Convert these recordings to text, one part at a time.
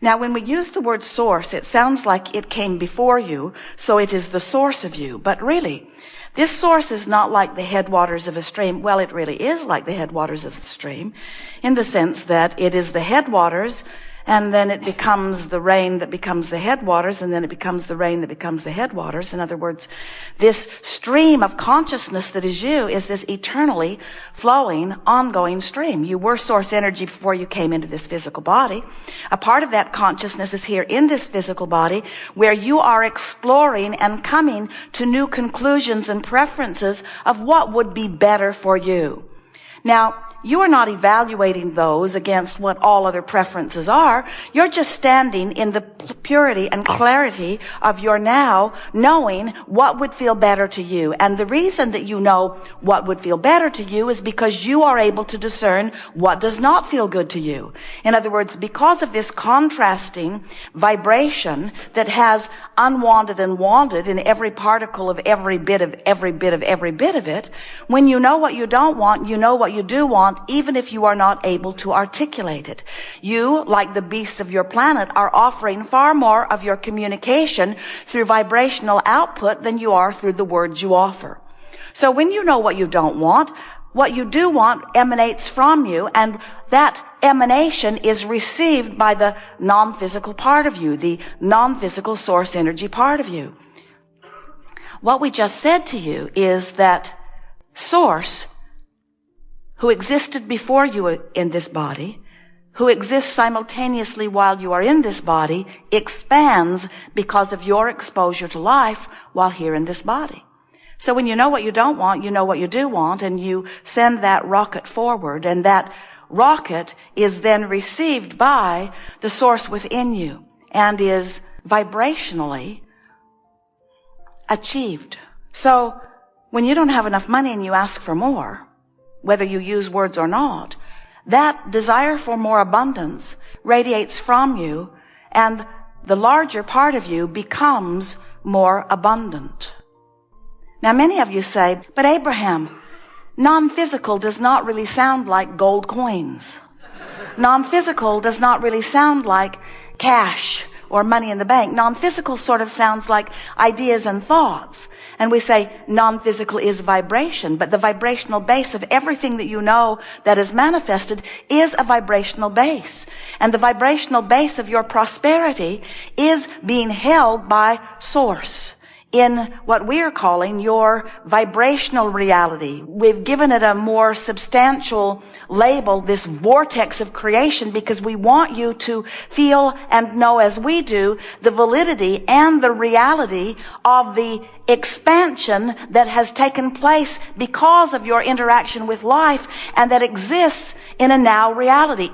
Now, when we use the word source, it sounds like it came before you, so it is the source of you. But really, this source is not like the headwaters of a stream. Well, it really is like the headwaters of the stream, in the sense that it is the headwaters, and then it becomes the rain that becomes the headwaters, and then it becomes the rain that becomes the headwaters. In other words, this stream of consciousness that is you is this eternally flowing, ongoing stream. You were source energy before you came into this physical body. A part of that consciousness is here in this physical body, where you are exploring and coming to new conclusions and preferences of what would be better for you. Now, you are not evaluating those against what all other preferences are. You're just standing in the purity and clarity of your now knowing what would feel better to you. And the reason that you know what would feel better to you is because you are able to discern what does not feel good to you. In other words, because of this contrasting vibration that has unwanted and wanted in every particle of every bit of it, when you know what you don't want, you know what you do want, even if you are not able to articulate it. You, like the beasts of your planet, are offering far more of your communication through vibrational output than you are through the words you offer. So when you know what you don't want, what you do want emanates from you, and that emanation is received by the non-physical part of you, the non-physical source energy part of you. What we just said to you is that Source, who existed before you in this body, who exists simultaneously while you are in this body, expands because of your exposure to life while here in this body. So when you know what you don't want, you know what you do want, and you send that rocket forward, and that rocket is then received by the source within you and is vibrationally achieved. So when you don't have enough money and you ask for more, whether you use words or not, that desire for more abundance radiates from you, and the larger part of you becomes more abundant. Now, many of you say, but Abraham, non-physical does not really sound like gold coins. Non-physical does not really sound like cash or money in the bank. Non-physical sort of sounds like ideas and thoughts. And we say non-physical is vibration, but the vibrational base of everything that you know that is manifested is a vibrational base. And the vibrational base of your prosperity is being held by Source in what we're calling your vibrational reality. We've given it a more substantial label, this vortex of creation, because we want you to feel and know, as we do, the validity and the reality of the expansion that has taken place because of your interaction with life, and that exists in a now reality,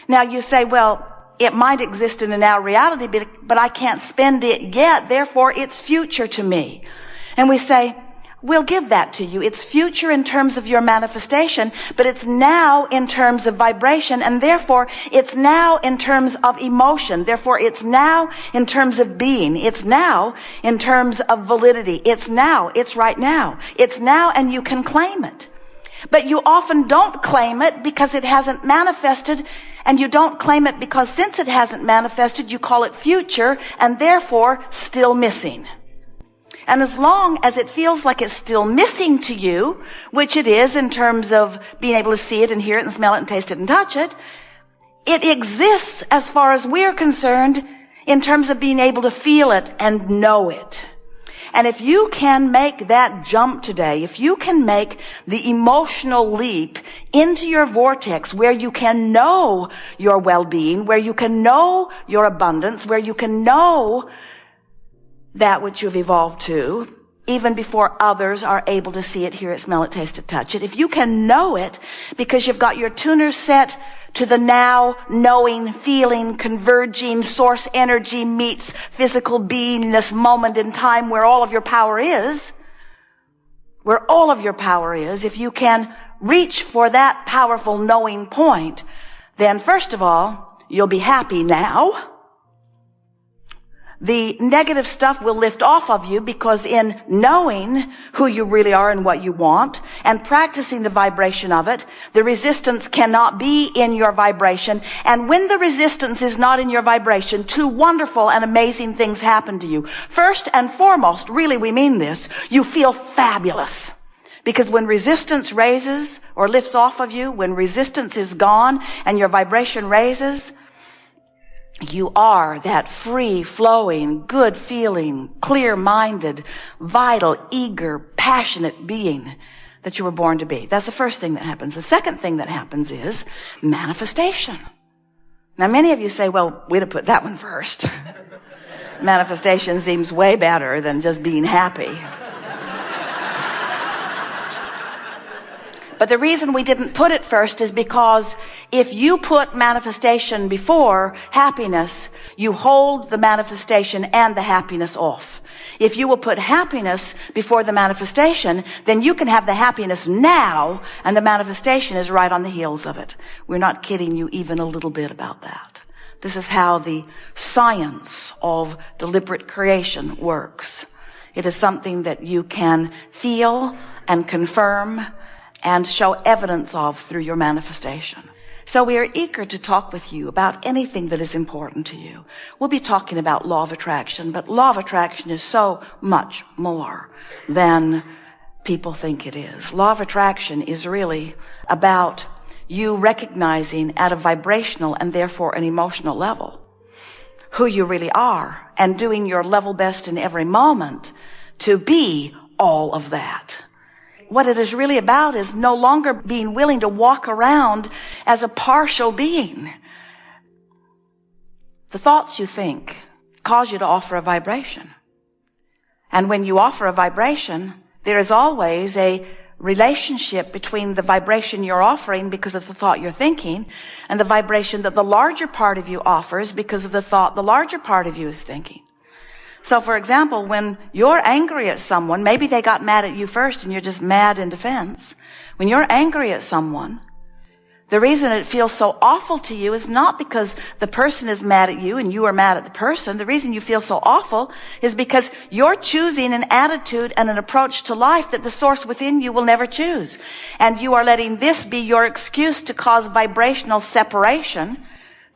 Now you say, well, it might exist in a now reality, but I can't spend it yet, therefore it's future to me. And we say, we'll give that to you. It's future in terms of your manifestation, but it's now in terms of vibration, and therefore it's now in terms of emotion. Therefore it's now in terms of being. It's now in terms of validity. It's now. It's right now. It's now, and you can claim it. But you often don't claim it because it hasn't manifested, and you don't claim it because since it hasn't manifested, you call it future, and therefore still missing. And as long as it feels like it's still missing to you, which it is in terms of being able to see it and hear it and smell it and taste it and touch it, it exists as far as we're concerned in terms of being able to feel it and know it. And if you can make that jump today, if you can make the emotional leap into your vortex where you can know your well-being, where you can know your abundance, where you can know that which you've evolved to, even before others are able to see it, hear it, smell it, taste it, touch it. If you can know it because you've got your tuner set to the now knowing, feeling, converging source energy meets physical beingness moment in time where all of your power is, if you can reach for that powerful knowing point, then first of all, you'll be happy now. the negative stuff will lift off of you, because in knowing who you really are and what you want and practicing the vibration of it, the resistance cannot be in your vibration. And when the resistance is not in your vibration, two wonderful and amazing things happen to you. First and foremost, really we mean this, you feel fabulous. Because when resistance raises or lifts off of you, when resistance is gone and your vibration raises, you are that free-flowing, good-feeling, clear-minded, vital, eager, passionate being that you were born to be. That's the first thing that happens. The second thing that happens is manifestation. Now, many of you say, well, we'd have put that one first. Manifestation seems way better than just being happy. But the reason we didn't put it first is because if you put manifestation before happiness, you hold the manifestation and the happiness off. If you will put happiness before the manifestation, then you can have the happiness now, and the manifestation is right on the heels of it. We're not kidding you even a little bit about that. This is how the science of deliberate creation works. It is something that you can feel and confirm and show evidence of through your manifestation. So we are eager to talk with you about anything that is important to you. We'll be talking about law of attraction, but law of attraction is so much more than people think it is. Law of attraction is really about you recognizing at a vibrational and therefore an emotional level who you really are, and doing your level best in every moment to be all of that. What it is really about is no longer being willing to walk around as a partial being. The thoughts you think cause you to offer a vibration. And when you offer a vibration, there is always a relationship between the vibration you're offering because of the thought you're thinking and the vibration that the larger part of you offers because of the thought the larger part of you is thinking. So, for example, when you're angry at someone, maybe they got mad at you first and you're just mad in defense. When you're angry at someone, the reason it feels so awful to you is not because the person is mad at you and you are mad at the person. The reason you feel so awful is because you're choosing an attitude and an approach to life that the source within you will never choose. And you are letting this be your excuse to cause vibrational separation.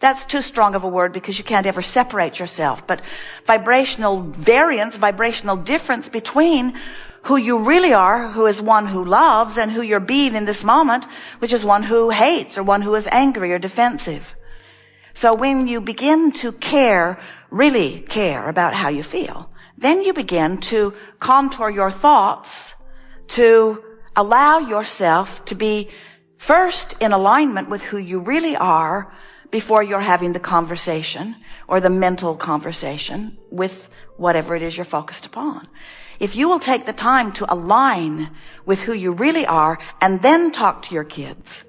That's too strong of a word because you can't ever separate yourself. But vibrational variance, vibrational difference between who you really are, who is one who loves, and who you're being in this moment, which is one who hates or one who is angry or defensive. So when you begin to care, really care about how you feel, then you begin to contour your thoughts to allow yourself to be first in alignment with who you really are before you're having the conversation or the mental conversation with whatever it is you're focused upon. If you will take the time to align with who you really are and then talk to your kids,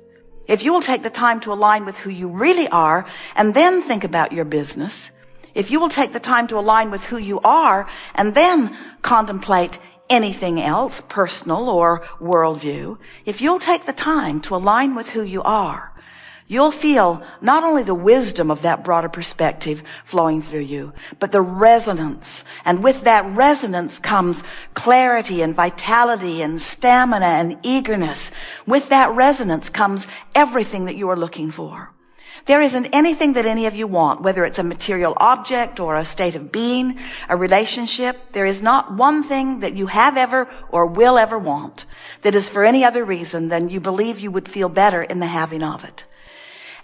if you will take the time to align with who you really are and then think about your business, if you will take the time to align with who you are and then contemplate anything else, personal or worldview, if you'll take the time to align with who you are, you'll feel not only the wisdom of that broader perspective flowing through you, but the resonance. And with that resonance comes clarity and vitality and stamina and eagerness. With that resonance comes everything that you are looking for. There isn't anything that any of you want, whether it's a material object or a state of being, a relationship. There is not one thing that you have ever or will ever want that is for any other reason than you believe you would feel better in the having of it.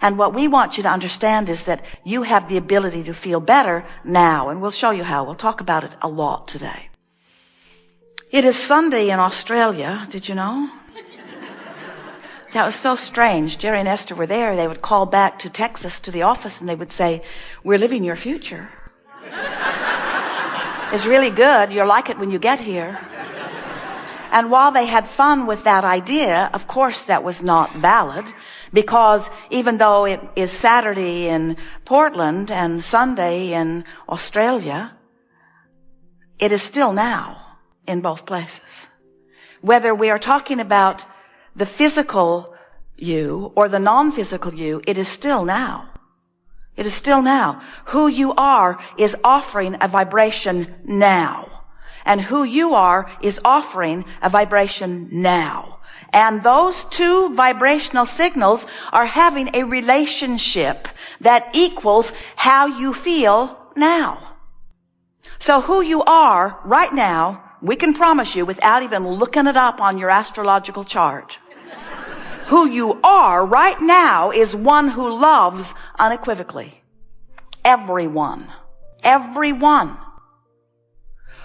And what we want you to understand is that you have the ability to feel better now, and we'll show you how. We'll talk about it a lot today. It is Sunday in Australia, did you know? That was so strange. Jerry and Esther were there. They would call back to Texas to the office and they would say, "We're living your future. It's really good. You'll like it when you get here." And while they had fun with that idea, of course that was not valid, because even though it is Saturday in Portland and Sunday in Australia, it is still now in both places. Whether we are talking about the physical you or the non-physical you, it is still now. It is still now. Who you are is offering a vibration now. And who you are is offering a vibration now. And those two vibrational signals are having a relationship that equals how you feel now. So who you are right now, we can promise you without even looking it up on your astrological chart. Who you are right now is one who loves unequivocally. Everyone. Everyone.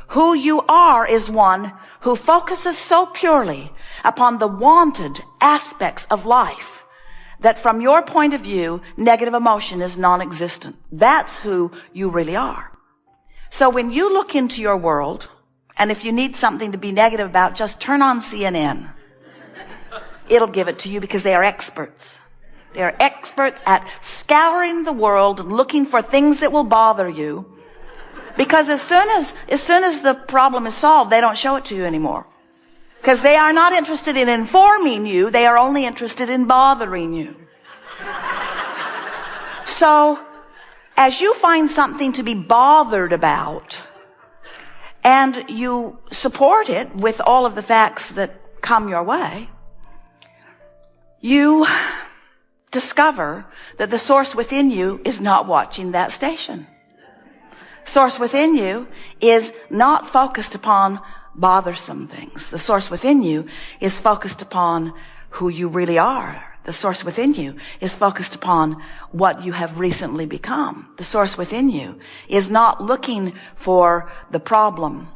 Who you are is one who focuses so purely upon the wanted aspects of life that from your point of view, negative emotion is non-existent. That's who you really are. So when you look into your world, and if you need something to be negative about, just turn on CNN. It'll give it to you because they are experts. They are experts at scouring the world and looking for things that will bother you. Because as soon as the problem is solved, they don't show it to you anymore. Because they are not interested in informing you, they are only interested in bothering you. So, as you find something to be bothered about, and you support it with all of the facts that come your way, you discover that the source within you is not watching that station. Source within you is not focused upon bothersome things. The source within you is focused upon who you really are. The source within you is focused upon what you have recently become. The source within you is not looking for the problem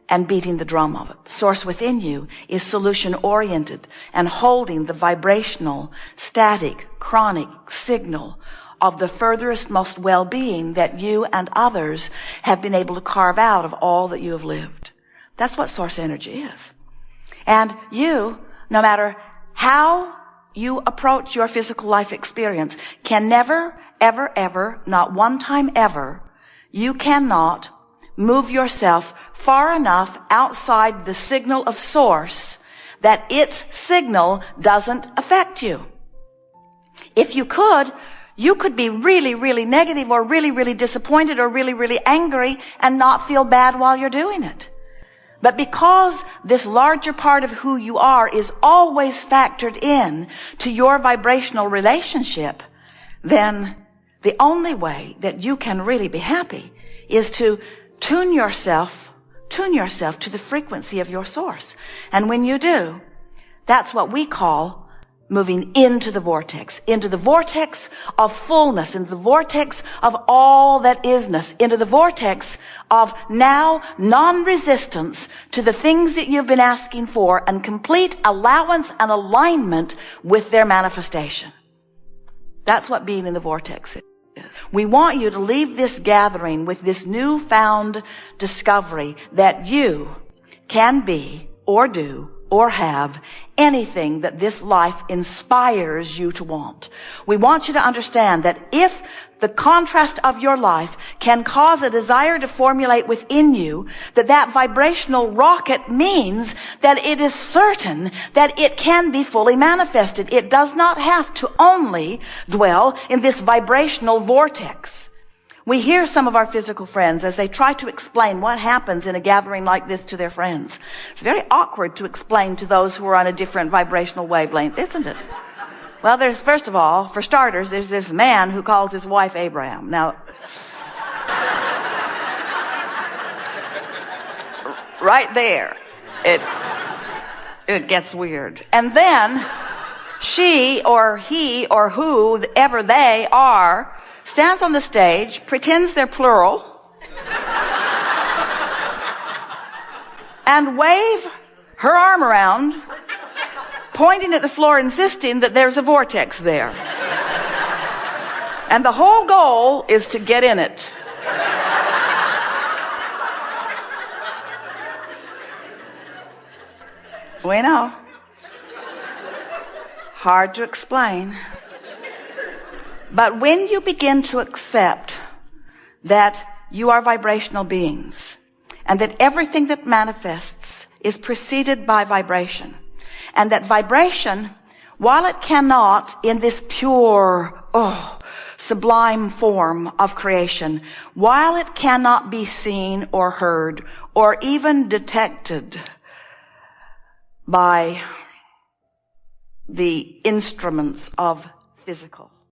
and beating the drum of it. The source within you is solution-oriented and holding the vibrational, static, chronic signal of the furthest, most well-being that you and others have been able to carve out of all that you have lived. That's what source energy is. And you, no matter how you approach your physical life experience, can never, ever, ever, not one time ever, you cannot move yourself far enough outside the signal of source that its signal doesn't affect you. If you could, you could be really, really negative or really, really disappointed or really, really angry and not feel bad while you're doing it. But because this larger part of who you are is always factored in to your vibrational relationship, then the only way that you can really be happy is to tune yourself to the frequency of your source. And when you do, that's what we call moving into the vortex of fullness, into the vortex of all that isness, into the vortex of now non-resistance to the things that you've been asking for and complete allowance and alignment with their manifestation. That's what being in the vortex is. We want you to leave this gathering with this newfound discovery that you can be or do or have anything that this life inspires you to want. We want you to understand that if the contrast of your life can cause a desire to formulate within you, that vibrational rocket means that it is certain that it can be fully manifested. It does not have to only dwell in this vibrational vortex. We hear some of our physical friends as they try to explain what happens in a gathering like this to their friends. It's very awkward to explain to those who are on a different vibrational wavelength, isn't it? Well, first of all, for starters, there's this man who calls his wife Abraham. Now, right there, it gets weird. And then she or he or whoever they are stands on the stage, pretends they're plural, and wave her arm around, pointing at the floor, insisting that there's a vortex there. And the whole goal is to get in it. We know. Hard to explain. But when you begin to accept that you are vibrational beings and that everything that manifests is preceded by vibration, and that vibration, while it cannot in this pure, sublime form of creation, while it cannot be seen or heard or even detected by the instruments of physical